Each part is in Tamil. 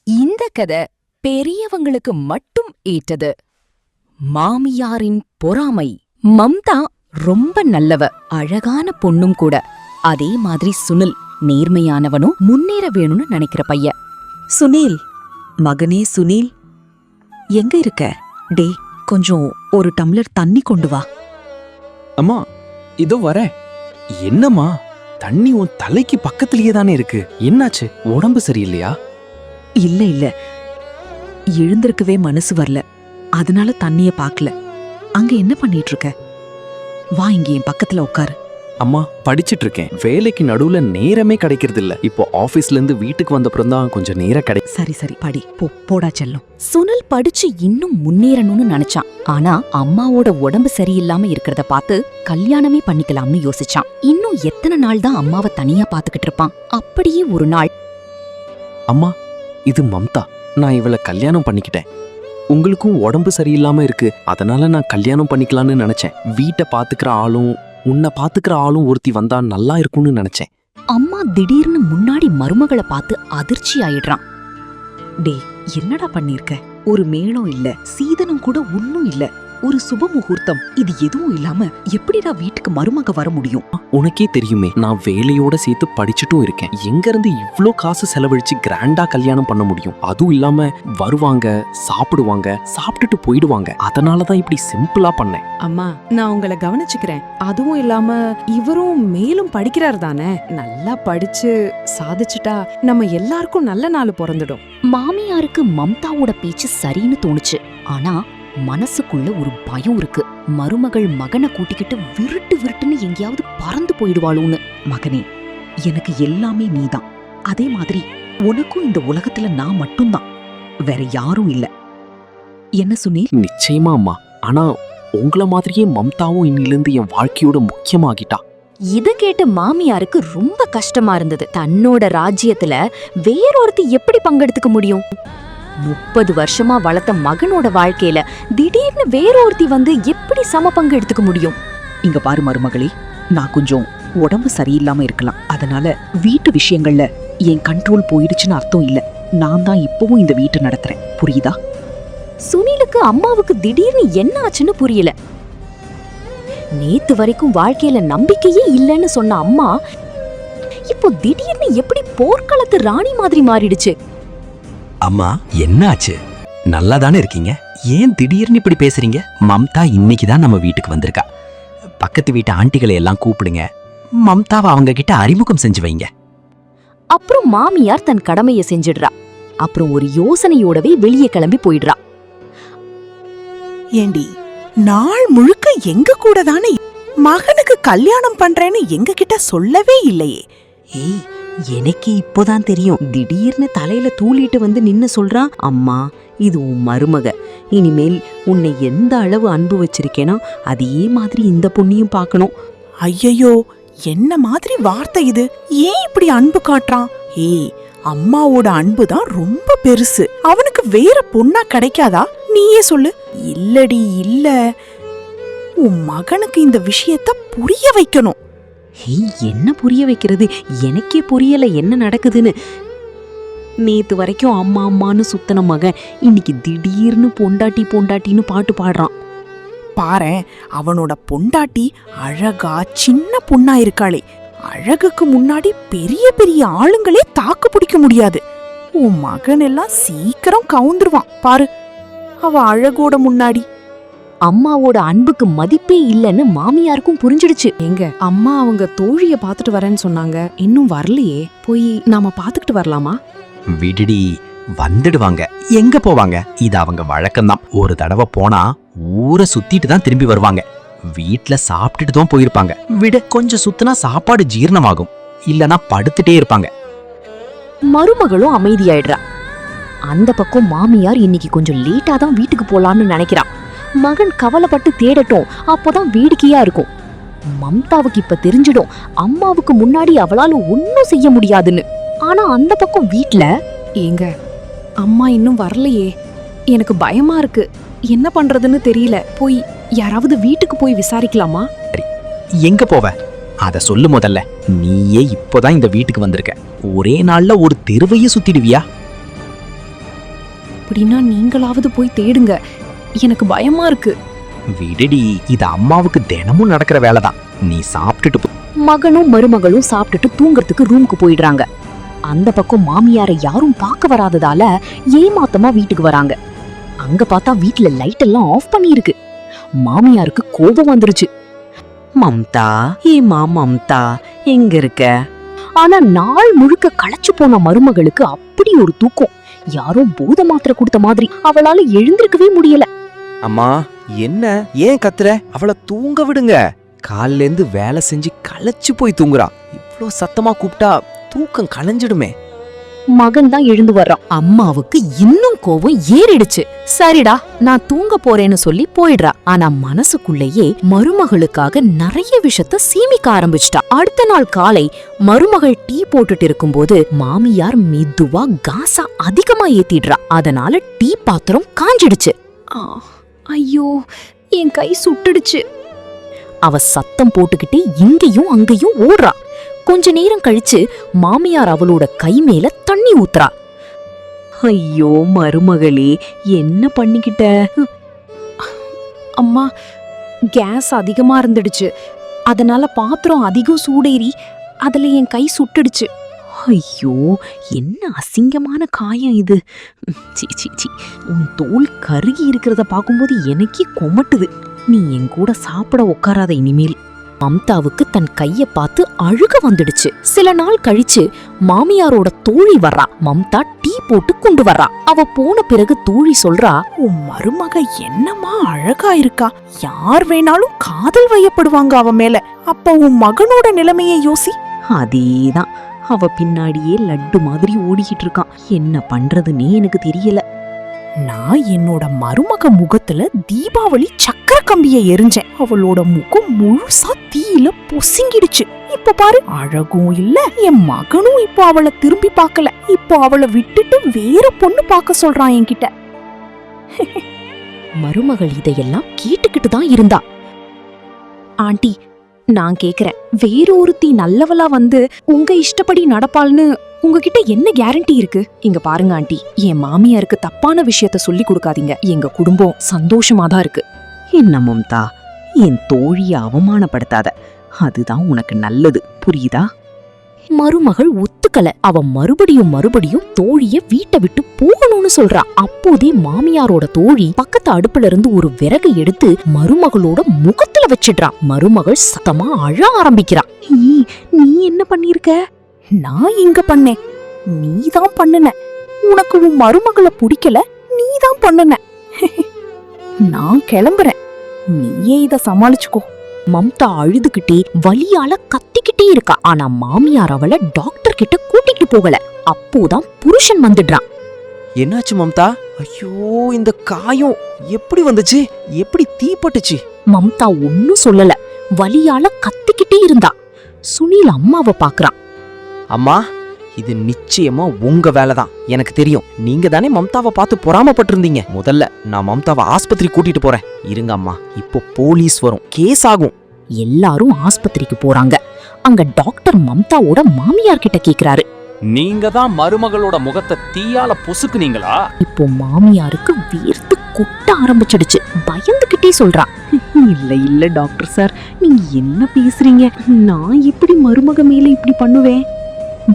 இந்த கதை பெரியவங்களுக்கு மட்டும் ஏற்றது. மாமியாரின் பொறாமை. மம்தா ரொம்ப நல்லவ, அழகான பொண்ணும் கூட. அதே மாதிரி சுனில் நேர்மையானவனும் முன்னேற வேணும்னு நினைக்கிற பையன். சுனில், மகனே சுனில், எங்க இருக்க? டே, கொஞ்சம் ஒரு டம்ளர் தண்ணி கொண்டு வா. அம்மா, இதோ வரேன். என்னம்மா, தண்ணி உன் தலைக்கு பக்கத்திலேயே தானே இருக்கு. என்னாச்சு? உடம்பு சரியில்லையா? இல்ல இல்ல, எழுந்திருக்கவே மனசு வரல, அதனால தண்ணிய பாக்கல. அங்க என்ன பண்ணிட்டு இருக்க? வா, இங்க என் பக்கத்துல உட்காரு. அம்மா, படிச்சிட்டு இருக்கேன். வேலைக்கு நடுவுல நேரமே கிடைக்கிறது இல்ல. இப்போ ஆபீஸ்ல இருந்து வீட்டுக்கு வந்தப்புறம் தான் கொஞ்சம் நேரம் சரி சரி, படி. போடா செல்லம். சுனில் படிச்சு இன்னும் முன்னேறணும்னு நினைச்சான். ஆனா அம்மாவோட உடம்பு சரியில்லாம இருக்கிறத பார்த்து கல்யாணமே பண்ணிக்கலாம்னு யோசிச்சான். இன்னும் எத்தனை நாள் தான் அம்மாவை தனியா பாத்துக்கிட்டு இருப்பான்? அப்படியே ஒரு நாள், அம்மா, இது மம்தா. நான் இவளை கல்யாணம் பண்ணிக்கிட்டேன். உங்களுக்கும் உடம்பு சரியில்லாம இருக்கு, அதனால நான் கல்யாணம் பண்ணிக்கலாம்னு நினைச்சேன். வீட்டை பாத்துக்கிற ஆளும் உன்னை பாத்துக்கிற ஆளும் ஒருத்தி வந்தா நல்லா இருக்கும்னு நினைச்சேன். அம்மா திடீர்னு முன்னாடி மருமகளை பார்த்து அதிர்ச்சி ஆயிடுறான். டே, என்னடா பண்ணிருக்க? ஒரு மேளம் இல்ல, சீதனம் கூட ஒன்னும் இல்ல, ஒரு சுப முகூர்த்தம், இது எதுவும் இல்லாம எப்படிடா வீட்டுக்கு மருமக வர முடியும்? உனக்கே தெரியுமே, நான் வேலையோட சேர்த்து படிச்சுட்டும் இருக்கேன். எங்க இருந்து இவ்ளோ காசு செலவழிச்சு கிராண்டா கல்யாணம் பண்ண முடியும்? அதுவும் இல்லாம வருவாங்க, சாப்பிடுவாங்க, சாப்பிட்டுட்டு போயிடுவாங்க. அதனாலதான் இப்படி சிம்பிளா பண்ணேன். அம்மா, நான் உங்களை கவனிச்சுக்கிறேன். அதுவும் இல்லாம இவரும் மேலும் படிக்கிறார் தானே. நல்லா படிச்சு சாதிச்சுட்டா நம்ம எல்லாருக்கும் நல்ல நாள் பிறந்துடும். மாமியாருக்கு மம்தாவோட பேச்சு சரின்னு தோணுச்சு. ஆனா மனசுக்குள்ள ஒரு பயம் இருக்கு. மருமகள் மகனை கூட்டிக்கிட்டு விருட்டு விருட்டுன்னு எங்கேயாவது பறந்து போயிடுவாளோன்னு. மகனே, எனக்கு எல்லாமே நீதான். அதே மாதிரி உனக்கும் இந்த உலகத்துல நான் மட்டும்தான், வேற யாரும் இல்ல. என்ன சுனில்? நிச்சயமா அம்மா. ஆனா உங்கள மாதிரியே மம்தாவும் இன்னிலிருந்து என் வாழ்க்கையோட முக்கியமாகிட்டா. இத கேட்டு மாமியாருக்கு ரொம்ப கஷ்டமா இருந்தது. தன்னோட ராஜ்யத்துல வேறொருத்தி எப்படி பங்கெடுத்துக்க முடியும்? 30 வருஷமா வளர்த்த மகனோட வாழ்க்கையில திடீர்னு வேறொருத்தி வந்து எப்படி சம பங்கு எடுத்துக்க முடியும்? இங்க பாரு மருமகளே, நான் கொஞ்சம் உடம்பு சரியில்லாம இருக்கலாம், அதனால வீட்டு விஷயங்கள்ல என் கண்ட்ரோல் போயிடுச்சுன்னு அர்த்தம் இல்ல. நான் தான் இப்பவும் இந்த வீட்டை நடத்துறேன், புரியுதா? சுனிலுக்கு அம்மாவுக்கு திடீர்னு என்ன ஆச்சுன்னு புரியல. நேத்து வரைக்கும் வாழ்க்கையில நம்பிக்கையே இல்லைன்னு சொன்ன அம்மா இப்போ திடீர்னு எப்படி போர்க்களத்து ராணி மாதிரி மாறிடுச்சு. அம்மா, என்ன ஆச்சு? நல்லா தானே இருக்கீங்க? ஏன் திடீர்னு இப்படி பேசுறீங்க? மம்தா இன்னைக்கு தான் நம்ம வீட்டுக்கு வந்திருக்கா. பக்கத்து வீட்டு ஆண்டிகளை எல்லாம் கூப்பிடுங்க, மம்தாவை அவங்க கிட்ட அறிமுகம் செஞ்சு வைங்க. அப்புறம் மாமியார் தன் கடமையை செஞ்சிடுறா. அப்புறம் ஒரு யோசனையோடவே வெளியே கிளம்பி போயிடுறா. ஏண்டி, நாள் முழுக்க எங்க கூட தானே, மகனுக்கு கல்யாணம் பண்றேன்னு எங்க கிட்ட சொல்லவே இல்லையே. ஏய், எனக்கு இப்போதான் தெரியும். திடீர்னு தலையில தூளிட்டு வந்து நின்னு சொல்றான், அம்மா இது உன் மருமக, இனிமேல் உன்னை எந்த அளவு அன்பு வச்சிருக்கேனோ அதே மாதிரி இந்த பொண்ணையும் பார்க்கணும். ஐயையோ, என்ன மாதிரி வார்த்தை இது? ஏன் இப்படி அன்பு காட்டுறான்? ஏய், அம்மாவோட அன்பு தான் ரொம்ப பெருசு. அவனுக்கு வேற பொண்ணா கிடைக்காதா? நீயே சொல்லு. இல்லடி இல்ல, உன் மகனுக்கு இந்த விஷயத்த புரிய வைக்கணும். என்ன புரிய வைக்கிறது? எனக்கே புரியல என்ன நடக்குதுன்னு. நேத்து வரைக்கும் அம்மா அம்மான்னு சுத்தன மகன் இன்னைக்கு திடீர்னு பொண்டாட்டி பொண்டாட்டின்னு பாட்டு பாடுறான். பாரேன், அவனோட பொண்டாட்டி அழகா சின்ன பொண்ணா இருக்காளே. அழகுக்கு முன்னாடி பெரிய பெரிய ஆளுங்களே தாக்கு பிடிக்க முடியாது. உன் மகன் எல்லாம் சீக்கிரம் கவுந்துருவான் பாரு, அவ அழகோட முன்னாடி. அம்மாவோட அன்புக்கு மதிப்பே இல்லைன்னு மாமியாருக்கும் புரிஞ்சிடுச்சு. எங்க அம்மா அவங்க தோழிய பாத்துட்டு வரேன்னு சொன்னாங்க, இன்னும் வரலையே. போய் நாம பாத்துக்கிட்டு வரலாமா? விடுடி, வந்துடுவாங்க. எங்க போவாங்க? இது அவங்க வழக்கம்தான். ஒரு தடவை போனா ஊரை சுத்திட்டு தான் திரும்பி வருவாங்க. வீட்டுல சாப்பிட்டுட்டு தான் போயிருப்பாங்க. விடு, கொஞ்சம் சுத்தினா சாப்பாடு ஜீரணமாகும், இல்லனா படுத்துட்டே இருப்பாங்க. மருமகளும் அமைதியாயிடுறா. அந்த பக்கம் மாமியார் இன்னைக்கு கொஞ்சம் லேட்டா தான் வீட்டுக்கு போலான்னு நினைக்கிறான். மகன் கவலைப்பட்டு தேடட்டும், அப்போதான் வேடிக்கையா இருக்கும். மம்தாவுக்கு இப்ப தெரிஞ்சிடும் அம்மாவுக்கு முன்னாடி அவளால ஒன்னும் செய்ய முடியாதுன்னு. ஆனா அந்த பக்கம் வீட்ல, ஏங்க அம்மா இன்னும் வரலையே, எனக்கு பயமா இருக்கு, என்ன பண்றதுன்னு தெரியல. போய் யாராவது வீட்டுக்கு போய் விசாரிக்கலாமா? எங்க போவ? அத சொல்லு முதல்ல. நீயே இப்போதான் இந்த வீட்டுக்கு வந்திருக்க, ஒரே நாள்ல ஒரு தெருவையே சுத்திடுவியா? அப்படின்னா நீங்களாவது போய் தேடுங்க, எனக்கு பயமா இருக்கு. விடுடி, இது அம்மாவுக்கு தினமும் நடக்கிற வேலைதான். நீ சாப்பிட்டுட்டு போ. மகனும் மருமகளும் சாப்பிட்டுட்டு தூங்கறதுக்கு ரூமுக்கு போயிடுறாங்க. அந்த பக்கம் மாமியாரை யாரும் பார்க்க வராததால ஏமாத்தமா வீட்டுக்கு வராங்க. அங்க பார்த்தா வீட்ல லைட் எல்லாம் ஆஃப் பண்ணிருக்கு. மாமியாருக்கு கோபம் வந்துருச்சு. மம்தா, ஏமா மம்தா, எங்க இருக்க? ஆனா நாள் முழுக்க களைச்சு போன மருமகளுக்கு அப்படி ஒரு தூக்கம். யாரோ போத மாத்திரை கொடுத்த மாதிரி அவளால எழுந்திருக்கவே முடியல. அம்மா, என்ன ஏன் கத்துற? அவளை தூங்க விடுங்க. காலையில இருந்து வேலை செஞ்சு களைச்சு போய் தூங்குறா. இவ்ளோ சத்தமா கூப்பிட்டா தூக்கம் களைஞ்சிடுமே. மகன் தான் எழுந்து வர்றான். அம்மாவுக்கு இன்னும் கோவம் ஏறிடுச்சு. சரிடா, நான் தூங்க போறேன்னு சொல்லி போயிடுறா. ஆனா மனசுக்குள்ளேயே மருமகளுக்காக நிறைய விஷயத்த சீமிக்க ஆரம்பிச்சிட்டா. அடுத்த நாள் காலை மருமகள் டீ போட்டுட்டு இருக்கும்போது மாமியார் மெதுவா காசா அதிகமா ஏத்திடுறா. அதனால டீ பாத்திரம் காஞ்சிடுச்சு. ஐயோ, என் கை சுட்டுடுச்சு. அவ சத்தம் போட்டுக்கிட்டே இங்கேயும் அங்கேயும் ஓடுறா. கொஞ்ச நேரம் கழிச்சு மாமியார் அவளோட கை மேல தண்ணி ஊத்துறா. ஐயோ மருமகளே, என்ன பண்ணிக்கிட்ட? அம்மா, கேஸ் அதிகமா இருந்துடுச்சு. அதனால பாத்திரம் அதிகம் சூடேறி அதுல என் கை சுட்டுடுச்சு. ஐயோ, என்ன அசிங்கமான காயம் இது. சீ சீ சீ, உன் தோல் கருகி இருக்கிறத பார்க்கும்போது எனக்கே கொமட்டுது. நீ என் கூட சாப்பிட உட்காராத இனிமேல். மம்தாவுக்கு தன் கைய பார்த்து அழுக வந்துடுச்சு. சில நாள் கழிச்சு மாமியாரோட தோழி வர்றா. மம்தா டீ போட்டு கொண்டு வர்றா. அவ போன பிறகு தோழி சொல்றா, உன் மருமக என்னமா அழகா இருக்கா, யார் வேணாலும் காதல் வயப்படுவாங்க அவ மேல. அப்ப உன் மகனோட நிலைமையை யோசி. அதேதான், அவ பின்னாடியே லட்டு மாதிரி ஓடிக்கிட்டு இருக்கான். என்ன பண்றதுன்னே எனக்கு தெரியல. நான் என்னோட மருமக முகத்துல தீபாவளி சக்கர கம்பிய எரிஞ்சேன். அவளோட முகம் முழுசா தீயில பொசுங்கிடுச்சு. இப்ப பாரு, அழகும் இல்ல, என் மகனும் இப்போ அவளை திரும்பி பார்க்கல. இப்போ அவளை விட்டுட்டு வேற பொண்ணு பார்க்க சொல்றான் என்கிட்ட. மருமகள் இதையெல்லாம் கேட்டுக்கிட்டு தான் இருந்தா. ஆண்டி, நான் கேக்குறேன், வேறொருத்தி நல்லவளா வந்து உங்க இஷ்டப்படி நடப்பாள்னு உங்ககிட்ட என்ன கேரண்டி இருக்கு? இங்க பாருங்க ஆண்டி, என் மாமியாருக்கு தப்பான விஷயத்த சொல்லி கொடுக்காதீங்க. எங்க குடும்பம் சந்தோஷமா தான் இருக்கு. என்ன மம்தா, என் தோழிய அவமானப்படுத்தாத. அதுதான் உனக்கு நல்லது, புரியுதா? மருமகள் ஒத்துக்கல. அவ மறுபடியும் தோழிய வீட்டை விட்டு போகணும்னு சொல்றா. அப்போதே மாமியாரோட தோழி பக்கத்து அடுப்புல இருந்து ஒரு விறகு எடுத்து மருமகளோட முகத்துல வச்சிடுறா. மருமகள் சத்தமா அழ ஆரம்பிக்கிறா. நீ என்ன பண்ணிருக்க? நான் இங்க பண்ணேன், நீதான் பண்ணுன. உனக்கு உன் மருமகளை பிடிக்கல, நீதான் பண்ணுன. நான் கிளம்புறேன், நீயே இத சமாளிச்சுக்கோ. மம்தா அழுதுகிட்டே வலியால கத்திக்கிட்டே இருக்கா. ஆனா மாமியார் அவளை டாக்டர் கிட்ட கூட்டிட்டு போகல. அப்போதான் புருஷன் வந்துடுறான். என்னாச்சு மம்தா? ஐயோ, இந்த காயம் எப்படி வந்துச்சு? எப்படி தீப்பட்டுச்சு? மம்தா ஒன்னும் சொல்லல. வலியால கத்திக்கிட்டே இருந்தா. சுனில் அம்மாவை பாக்குறான். அம்மா, இது நிச்சயமா உங்க வேலைதான். எனக்கு தெரியும். நீங்க தானே மம்தாவை பார்த்து பொறாமப்பட்டிருந்தீங்க. முதல்ல நான் மம்தாவை ஆஸ்பத்திரி கூட்டிட்டு போறேன். இருங்க அம்மா, இப்போ போலீஸ் வரும், கேஸ் ஆகும். எல்லாரும் ஆஸ்பத்திரிக்கு போறாங்க. அங்க டாக்டர் மம்தாவோட மாமியார் கிட்ட கேக்குறாரு, நீங்க தான் மருமகளோட முகத்தை தீயால பொசுக்குனீங்களா? இப்போ மாமியாருக்கு வேர்த்து கொட்ட ஆரம்பிச்சிடுச்சு. பயந்துகிட்டே சொல்றா, இல்ல டாக்டர் சார், நீங்க என்ன பேசுறீங்க? நான் எப்படி மருமக மேல இப்படி பண்ணுவேன்?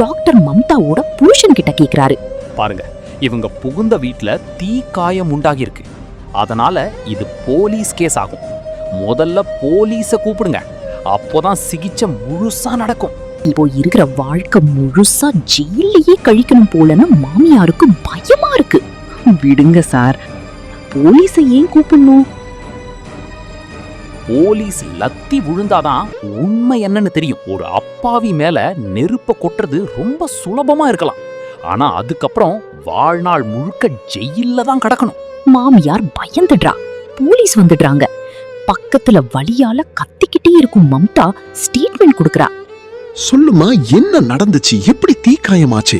டாக்டர் மம்தாவோட புருஷன் கிட்ட கேக்குறாரு. பாருங்க, இவங்க புகுந்த வீட்ல தீ காயம் உண்டாகிருக்கு. அதனால இது போலீஸ் கேஸ் ஆகும். முதல்ல போலீஸ கூப்பிடுங்க. அப்போதான் சிகிச்சை முழுசா நடக்கும். இப்போ இருக்கிற வாழ்க்கை முழுசா ஜெயிலையே கழிக்கணும் போலன்னு மாமியாருக்கு பயமா இருக்கு. விடுங்க சார், போலீஸை ஏன் கூப்பிடணும்? போலீஸ் லத்தி விழுந்தாதான் உண்மை என்னன்னு தெரியும். ஒரு அப்பாவி மேல நெருப்ப கொட்டுறது ரொம்ப சுலபமா இருக்கலாம். ஆனா அதுக்கப்புறம் வாழ்நாள் முழுக்க ஜெயில்ல தான் கிடக்கணும். மாமியார் பயந்துடுறா. போலீஸ் வந்துடுறாங்க. பக்கத்துல வலியால கத்திக்கிட்டே இருக்கும் மம்தா ஸ்டேட்மெண்ட் கொடுக்கறா. சொல்லுமா, என்ன நடந்துச்சு? எப்படி தீக்காயமாச்சு?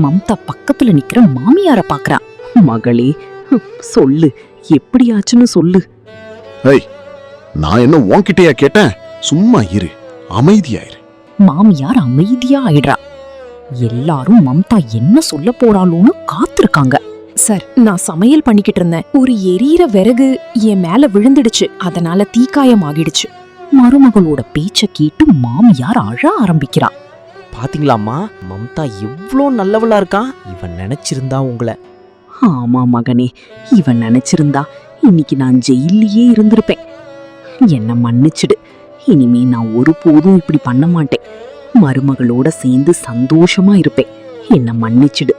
மம்தா பக்கத்துல நிக்கிற மாமியார பாக்குறா. மகளே, சொல்லு, எப்படியாச்சுன்னு சொல்லு. நான் என்ன உன்கிட்டயா கேட்டேன்? சும்மா இரு, அமைதியாயிரு. மாமியார் அமைதியா ஆயிடுறா. எல்லாரும் மம்தா என்ன சொல்ல போறாளோன்னு காத்திருக்காங்க. சார், நான் சமையல் பண்ணிக்கிட்டு இருந்தேன். ஒரு எரியற விறகு என் மேல விழுந்துடுச்சு. அதனால தீக்காயம் ஆகிடுச்சு. மருமகளோட பேச்ச கேட்டு மாமியார் அழ ஆரம்பிக்கிறா. பாத்தீங்களாம்மா, மம்தா எவ்ளோ நல்லவளா இருக்கா. இவன் நினைச்சிருந்தா உங்களை. ஆமா மகனே, இவன் நினைச்சிருந்தா இன்னைக்கு நான் ஜெயிலியே இருந்திருப்பேன். என்ன மன்னிச்சிடு. இனிமே நான் ஒருபோதும் இப்படி பண்ண மாட்டேன். மருமகளோட சேர்ந்து சந்தோஷமா இருப்பேன். என்ன மன்னிச்சிடு.